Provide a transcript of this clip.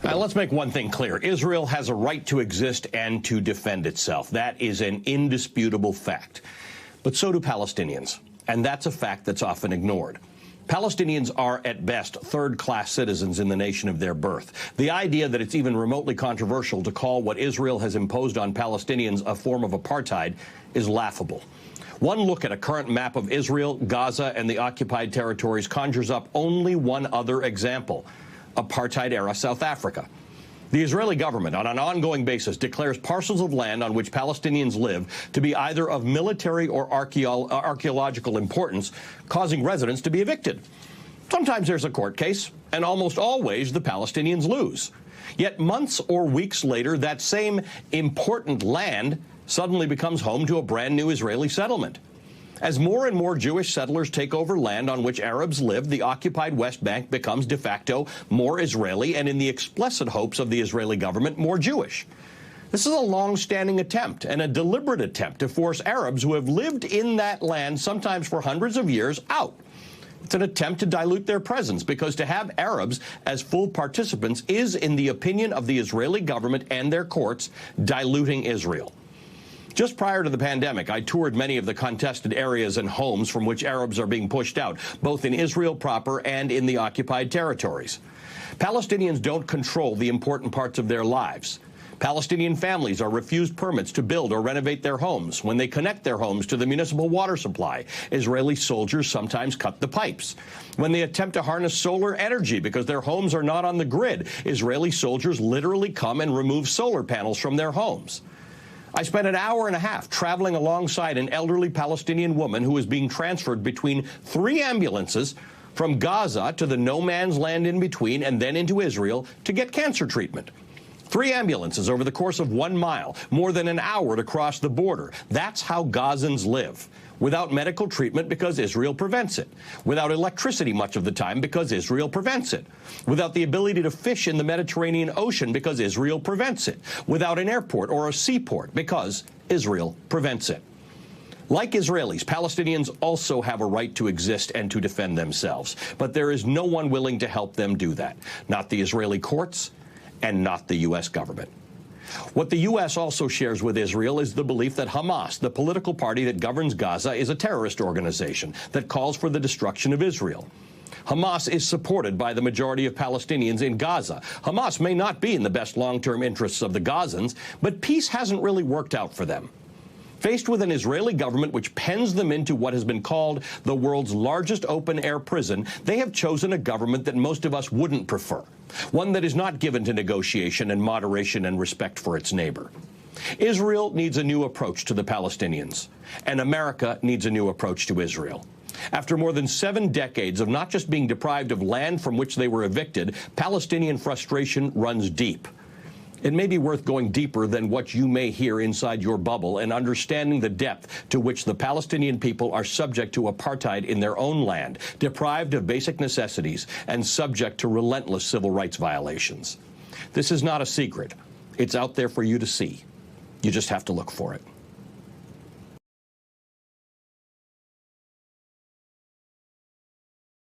Now, let's make one thing clear. Israel has a right to exist and to defend itself. That is an indisputable fact. But so do Palestinians, and that's a fact that's often ignored. Palestinians are, at best, third-class citizens in the nation of their birth. The idea that it's even remotely controversial to call what Israel has imposed on Palestinians a form of apartheid is laughable. One look at a current map of Israel, Gaza, and the occupied territories conjures up only one other example: apartheid-era South Africa. The Israeli government, on an ongoing basis, declares parcels of land on which Palestinians live to be either of military or archaeological importance, causing residents to be evicted. Sometimes there's a court case, and almost always the Palestinians lose. Yet months or weeks later, that same important land suddenly becomes home to a brand new Israeli settlement. As more and more Jewish settlers take over land on which Arabs live, the occupied West Bank becomes de facto more Israeli and, in the explicit hopes of the Israeli government, more Jewish. This is a long-standing attempt and a deliberate attempt to force Arabs who have lived in that land, sometimes for hundreds of years, out. It's an attempt to dilute their presence, because to have Arabs as full participants is, in the opinion of the Israeli government and their courts, diluting Israel. Just prior to the pandemic, I toured many of the contested areas and homes from which Arabs are being pushed out, both in Israel proper and in the occupied territories. Palestinians don't control the important parts of their lives. Palestinian families are refused permits to build or renovate their homes. When they connect their homes to the municipal water supply, Israeli soldiers sometimes cut the pipes. When they attempt to harness solar energy because their homes are not on the grid, Israeli soldiers literally come and remove solar panels from their homes. I spent an hour and a half traveling alongside an elderly Palestinian woman who was being transferred between 3 ambulances from Gaza to the no-man's land in between and then into Israel to get cancer treatment. 3 ambulances over the course of 1 mile, more than an hour to cross the border. That's how Gazans live. Without medical treatment because Israel prevents it. Without electricity much of the time because Israel prevents it. Without the ability to fish in the Mediterranean Ocean because Israel prevents it. Without an airport or a seaport because Israel prevents it. Like Israelis, Palestinians also have a right to exist and to defend themselves. But there is no one willing to help them do that. Not the Israeli courts and not the U.S. government. What the U.S. also shares with Israel is the belief that Hamas, the political party that governs Gaza, is a terrorist organization that calls for the destruction of Israel. Hamas is supported by the majority of Palestinians in Gaza. Hamas may not be in the best long-term interests of the Gazans, but peace hasn't really worked out for them. Faced with an Israeli government which pens them into what has been called the world's largest open-air prison, they have chosen a government that most of us wouldn't prefer, one that is not given to negotiation and moderation and respect for its neighbor. Israel needs a new approach to the Palestinians, and America needs a new approach to Israel. After more than 7 decades of not just being deprived of land from which they were evicted, Palestinian frustration runs deep. It may be worth going deeper than what you may hear inside your bubble and understanding the depth to which the Palestinian people are subject to apartheid in their own land, deprived of basic necessities, and subject to relentless civil rights violations. This is not a secret. It's out there for you to see. You just have to look for it.